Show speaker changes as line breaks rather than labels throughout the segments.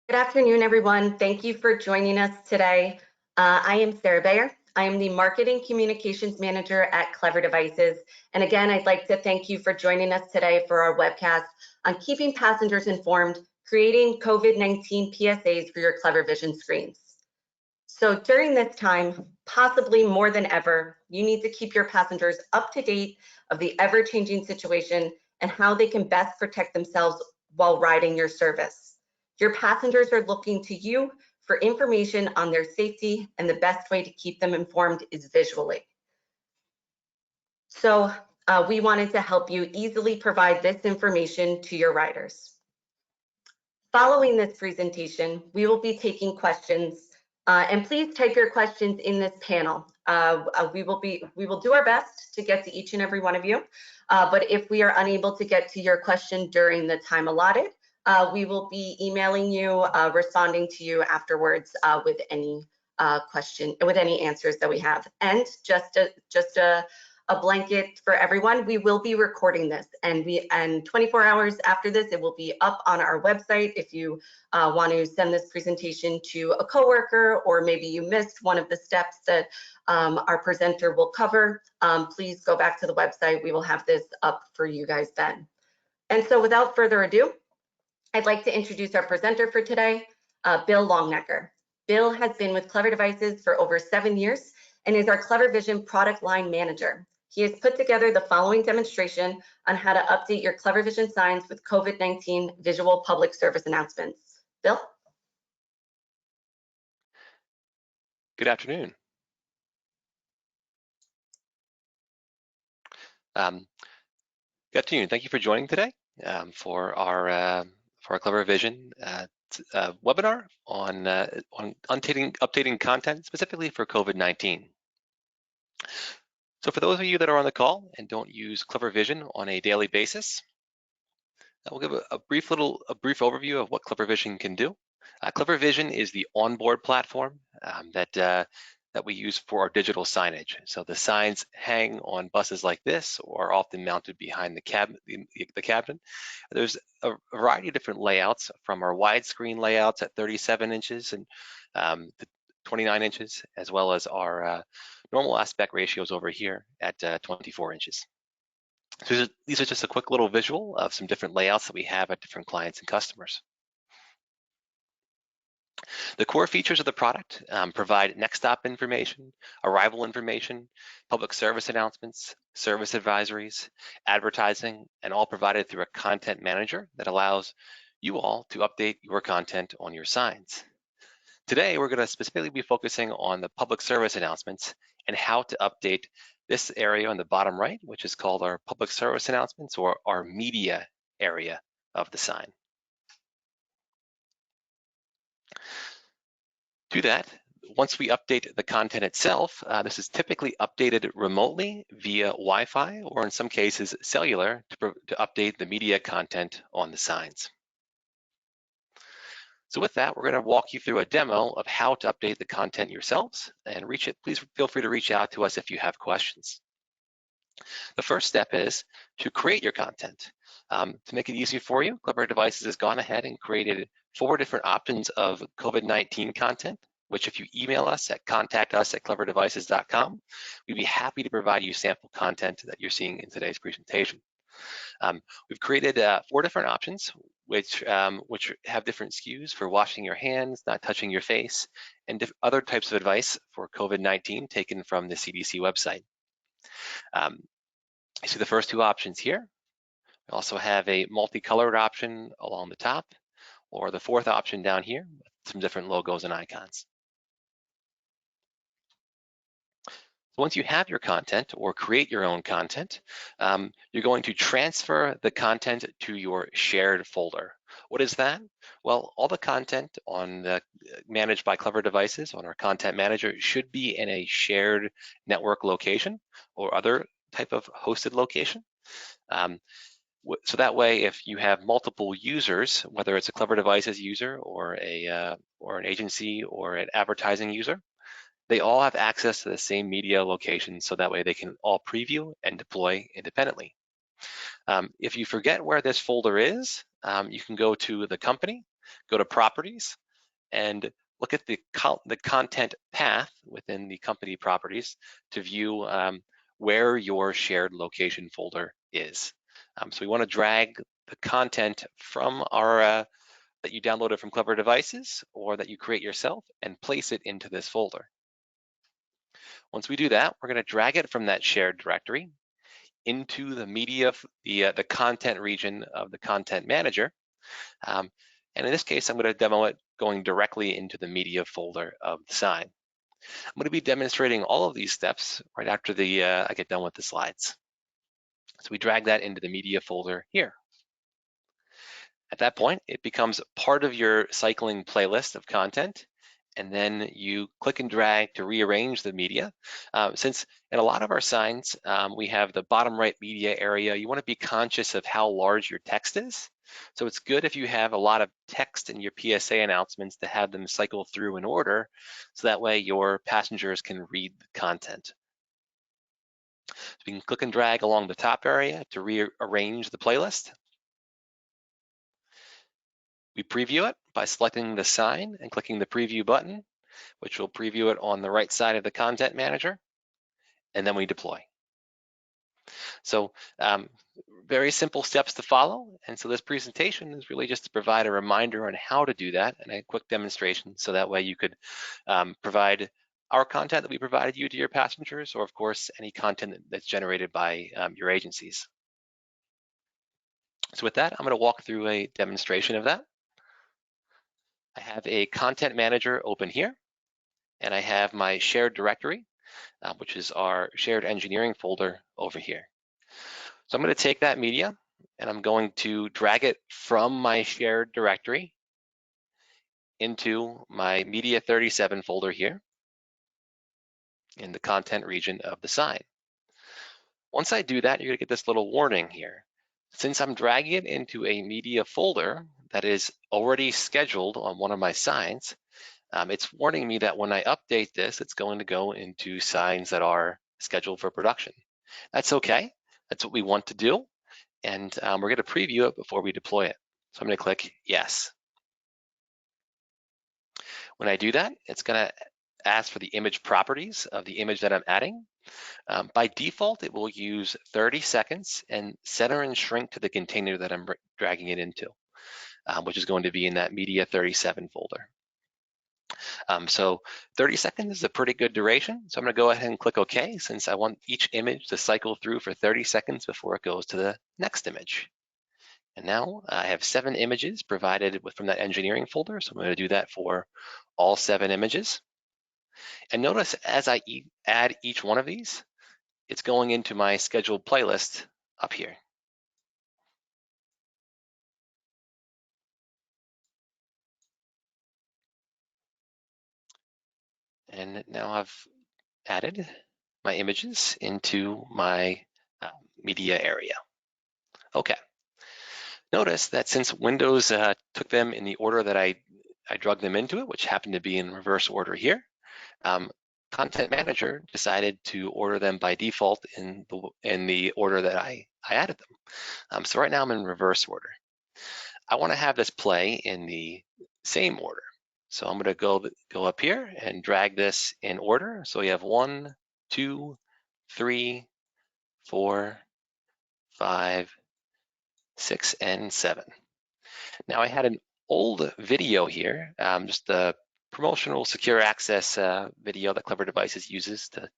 Good afternoon, everyone. Thank you for joining us today. I am Sarah Bayer. I am the Marketing Communications Manager at Clever Devices. And again, I'd like to thank you for joining us today for our webcast on keeping passengers informed, creating COVID-19 PSAs for your CleverVision screens. So during this time, possibly more than ever, you need to keep your passengers up to date of the ever-changing situation and how they can best protect themselves while riding your service. Your passengers are looking to you for information on their safety, and the best way to keep them informed is visually. So we wanted to help you easily provide this information to your riders. Following this presentation, we will be taking questions, and please type your questions in this panel. We will do our best to get to each and every one of you, but if we are unable to get to your question during the time allotted, we will be emailing you, responding to you afterwards with any with any answers that we have. And just a blanket for everyone, we will be recording this, and 24 hours after this, it will be up on our website. If you want to send this presentation to a coworker, or maybe you missed one of the steps that our presenter will cover, please go back to the website. We will have this up for you guys then. And so without further ado, I'd like to introduce our presenter for today, Bill Longnecker. Bill has been with Clever Devices for over 7 years and is our CleverVision product line manager. He has put together the following demonstration on how to update your CleverVision signs with COVID-19 visual public service announcements. Bill?
Good afternoon. Good afternoon. Thank you for joining today for our CleverVision webinar on updating content specifically for COVID-19. So for those of you that are on the call and don't use CleverVision on a daily basis, we'll give a brief overview of what CleverVision can do. CleverVision is the onboard platform that we use for our digital signage. So the signs hang on buses like this, or are often mounted behind the cabin. There's a variety of different layouts, from our widescreen layouts at 37 inches and 29 inches, as well as our normal aspect ratios over here at 24 inches. So these are just a quick little visual of some different layouts that we have at different clients and customers. The core features of the product provide next stop information, arrival information, public service announcements, service advisories, advertising, and all provided through a content manager that allows you all to update your content on your signs. Today, we're going to specifically be focusing on the public service announcements and how to update this area on the bottom right, which is called our public service announcements, or our media area of the sign. To that, once we update the content itself, this is typically updated remotely via Wi-Fi, or in some cases cellular, to update the media content on the signs. So with that, we're going to walk you through a demo of how to update the content yourselves, and please feel free to reach out to us if you have questions. The first step is to create your content. To make it easy for you, Clever Devices has gone ahead and created 4 different options of COVID-19 content, which if you email us at contact@cleverdevices.com, we'd be happy to provide you sample content that you're seeing in today's presentation. We've created 4 different options, which have different SKUs for washing your hands, not touching your face, and other types of advice for COVID-19 taken from the CDC website. You see the first 2 options here. We also have a multicolored option along the top, or the 4th option down here with some different logos and icons. Once you have your content or create your own content, you're going to transfer the content to your shared folder. What is that? Well, all the content managed by Clever Devices on our content manager should be in a shared network location or other type of hosted location. So that way, if you have multiple users, whether it's a Clever Devices user or an agency or an advertising user, they all have access to the same media location, so that way they can all preview and deploy independently. If you forget where this folder is, you can go to the company go to Properties and look at the content path within the company properties to view where your shared location folder is. So we want to drag the content from our that you downloaded from Clever Devices or that you create yourself and place it into this folder. Once we do that, we're going to drag it from that shared directory into the media, the content region of the content manager. And in this case, I'm going to demo it going directly into the media folder of the sign. I'm going to be demonstrating all of these steps right after I get done with the slides. So we drag that into the media folder here. At that point, it becomes part of your cycling playlist of content, and then you click and drag to rearrange the media. Since in a lot of our signs, we have the bottom right media area, you want to be conscious of how large your text is. So it's good if you have a lot of text in your PSA announcements to have them cycle through in order, so that way your passengers can read the content. So we can click and drag along the top area to rearrange the playlist. We preview it by selecting the sign and clicking the preview button, which will preview it on the right side of the content manager, and then we deploy. So very simple steps to follow. And so this presentation is really just to provide a reminder on how to do that and a quick demonstration, so that way you could provide our content that we provided you to your passengers, or of course, any content that's generated by your agencies. So with that, I'm going to walk through a demonstration of that. I have a content manager open here, and I have my shared directory, which is our shared engineering folder over here. So I'm going to take that media and I'm going to drag it from my shared directory into my Media 37 folder here in the content region of the sign. Once I do that, you're going to get this little warning here. Since I'm dragging it into a media folder that is already scheduled on one of my signs, it's warning me that when I update this, it's going to go into signs that are scheduled for production. That's okay. That's what we want to do. And we're going to preview it before we deploy it. So I'm going to click yes. When I do that, it's going to ask for the image properties of the image that I'm adding. By default, it will use 30 seconds and center and shrink to the container that I'm dragging it into, which is going to be in that Media 37 folder. So 30 seconds is a pretty good duration. So I'm going to go ahead and click OK, since I want each image to cycle through for 30 seconds before it goes to the next image. And now I have 7 images provided from that engineering folder. So I'm going to do that for all 7 images. And notice as I add each one of these, it's going into my scheduled playlist up here. And now I've added my images into my media area. Okay. Notice that since Windows took them in the order that I drugged them into it, which happened to be in reverse order here, Content Manager decided to order them by default in the order that I added them. So right now I'm in reverse order. I want to have this play in the same order. So I'm going to go up here and drag this in order. So we have 1, 2, 3, 4, 5, 6, and 7. Now I had an old video here, just the promotional secure access video that Clever Devices uses to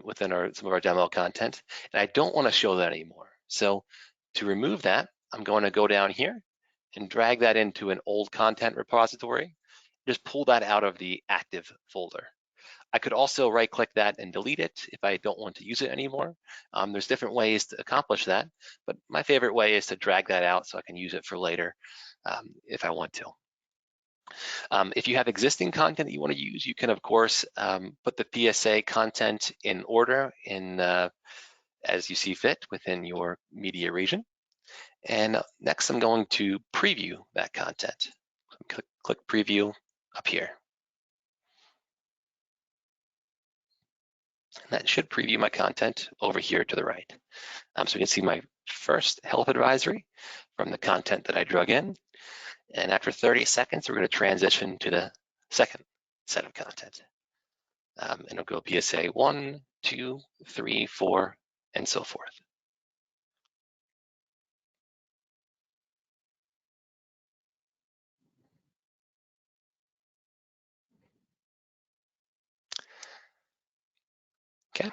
within some of our demo content, and I don't want to show that anymore. So to remove that, I'm going to go down here and drag that into an old content repository. Just pull that out of the active folder. I could also right-click that and delete it if I don't want to use it anymore. There's different ways to accomplish that, but my favorite way is to drag that out so I can use it for later if I want to. If you have existing content that you want to use, you can, of course, put the PSA content in order as you see fit within your media region. And next, I'm going to preview that content. Click Preview up here. And that should preview my content over here to the right. So you can see my first health advisory from the content that I drug in. And after 30 seconds, we're going to transition to the second set of content. And it'll go PSA 1, 2, 3, 4, and so forth. Okay,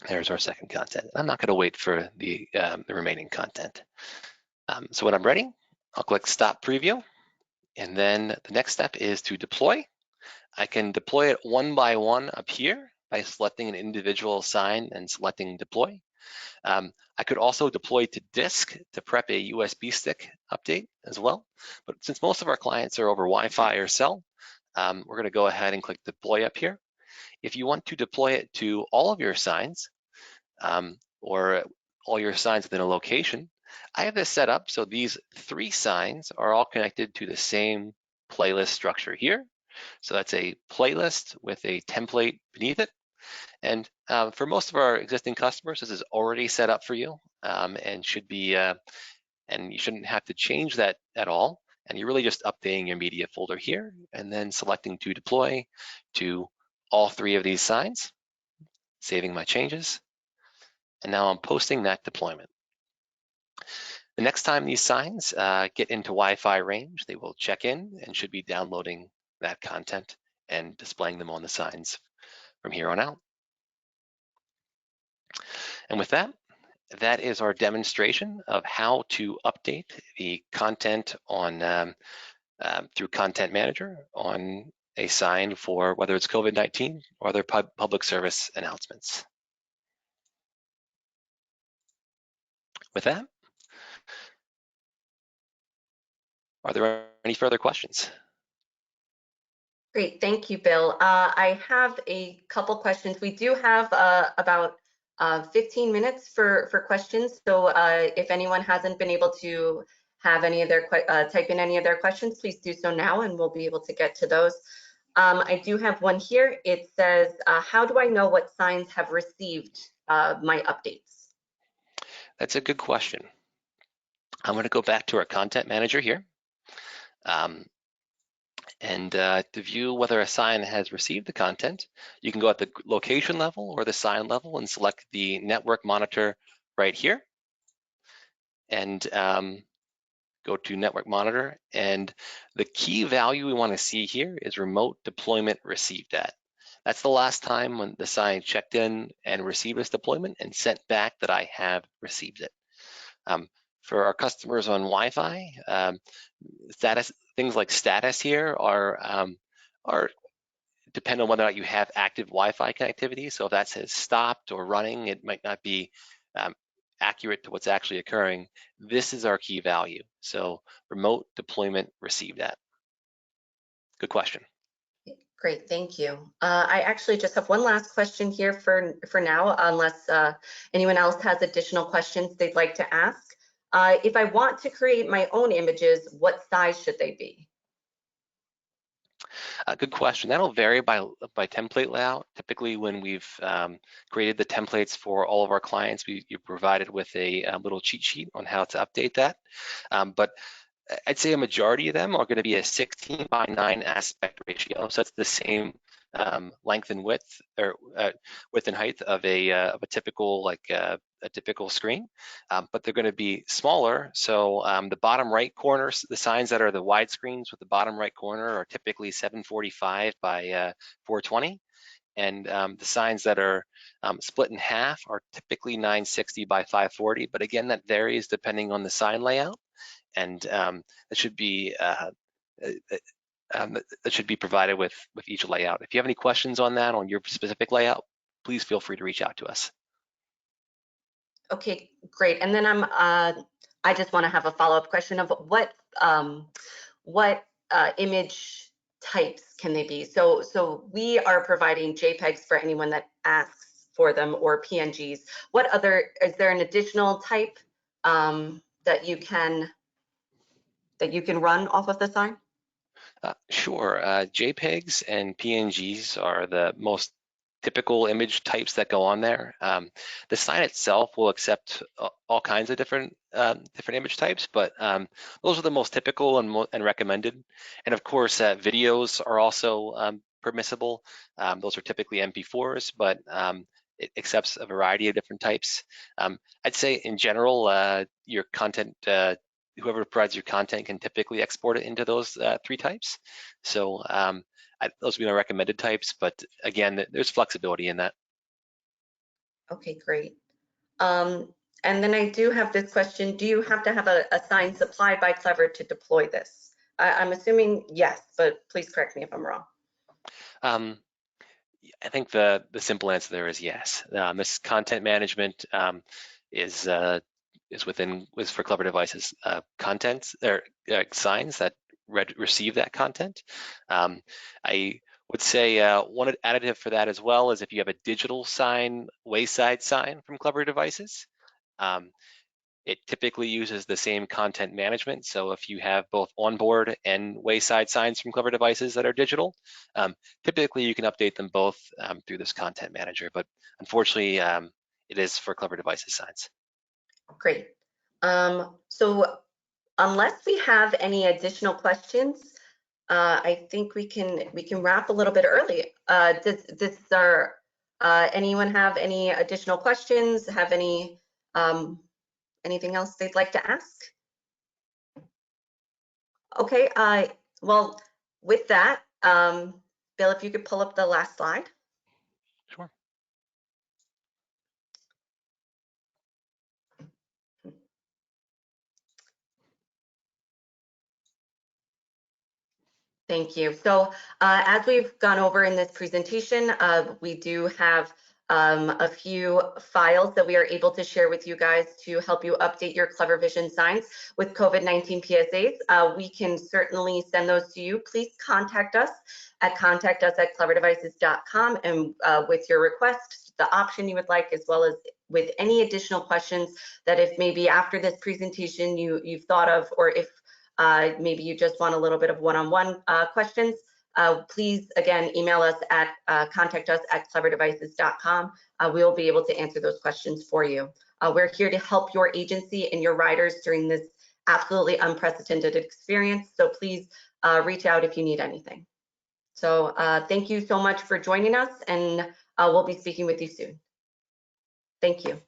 there's our second content. I'm not going to wait for the remaining content. So when I'm ready, I'll click Stop Preview. And then the next step is to deploy. I can deploy it one by one up here by selecting an individual sign and selecting Deploy. I could also deploy to disk to prep a USB stick update as well. But since most of our clients are over Wi-Fi or cell, we're going to go ahead and click Deploy up here. If you want to deploy it to all of your signs or all your signs within a location, I have this set up so these 3 signs are all connected to the same playlist structure here. So that's a playlist with a template beneath it. And for most of our existing customers, this is already set up for you and should be, and you shouldn't have to change that at all. And you're really just updating your media folder here and then selecting to deploy to all 3 of these signs, saving my changes. And now I'm posting that deployment. The next time these signs get into Wi-Fi range, they will check in and should be downloading that content and displaying them on the signs from here on out. And with that, that is our demonstration of how to update the content on through Content Manager on a sign for whether it's COVID-19 or other public service announcements. With that, are there any further questions?
Great, thank you, Bill. I have a couple questions. We do have about 15 minutes for questions. So if anyone hasn't been able to have any of their type in any of their questions, please do so now and we'll be able to get to those. I do have one here. It says, how do I know what signs have received my updates?
That's a good question. I'm going to go back to our Content Manager here. And to view whether a sign has received the content, you can go at the location level or the sign level and select the network monitor right here. And go to network monitor. And the key value we want to see here is remote deployment received at. That's the last time when the sign checked in and received this deployment and sent back that I have received it. For our customers on Wi-Fi, status, things like status here are depend on whether or not you have active Wi-Fi connectivity. So if that says stopped or running, it might not be accurate to what's actually occurring. This is our key value. So remote deployment received at. Good question.
Great, thank you. I actually just have one last question here for now, unless anyone else has additional questions they'd like to ask. If I want to create my own images, what size should they be?
Good question. That'll vary by template layout. Typically, when we've created the templates for all of our clients, you're provided with a little cheat sheet on how to update that. But I'd say a majority of them are going to be a 16:9 aspect ratio. So it's the same length and width, or width and height of a typical a typical screen, but they're going to be smaller. So the bottom right corners, the signs that are the wide screens with the bottom right corner are typically 745 by 420. And the signs that are split in half are typically 960 by 540. But again, that varies depending on the sign layout. And it should be that should be provided with each layout. If you have any questions on that, on your specific layout, please feel free to reach out to us.
Okay, great. And then I just want to have a follow-up question of what image types can they be? So we are providing JPEGs for anyone that asks for them, or PNGs. What other, is there an additional type that you can run off of the sign?
Sure. JPEGs and PNGs are the most typical image types that go on there. The sign itself will accept all kinds of different image types, but those are the most typical and recommended. And of course, videos are also permissible. Those are typically MP4s, but it accepts a variety of different types. I'd say in general, your content, whoever provides your content can typically export it into those 3 types. So those would be my recommended types, but again, there's flexibility in that.
Okay, great. And then I do have this question. Do you have to have a sign supplied by Clever to deploy this? I'm assuming yes, but please correct me if I'm wrong.
I think the simple answer there is yes. This content management is for Clever devices content or signs that receive that content. I would say one additive for that as well is if you have a digital sign, wayside sign from Clever devices. It typically uses the same content management. So if you have both onboard and wayside signs from Clever devices that are digital, typically you can update them both through this content manager. But unfortunately, it is for Clever devices signs.
Great. So unless we have any additional questions, I think we can wrap a little bit early. Does anyone have any additional questions? Have any anything else they'd like to ask? Okay. Well, with that, Bill, if you could pull up the last slide.
Sure.
Thank you. So as we've gone over in this presentation, we do have a few files that we are able to share with you guys to help you update your CleverVision signs with COVID-19 PSAs. We can certainly send those to you. Please contact us at contactus@cleverdevices.com and with your request, the option you would like, as well as with any additional questions that if maybe after this presentation you've thought of, or if maybe you just want a little bit of one-on-one questions, please, again, email us at contactus@cleverdevices.com. We will be able to answer those questions for you. We're here to help your agency and your riders during this absolutely unprecedented experience, so please reach out if you need anything. So thank you so much for joining us, and we'll be speaking with you soon. Thank you.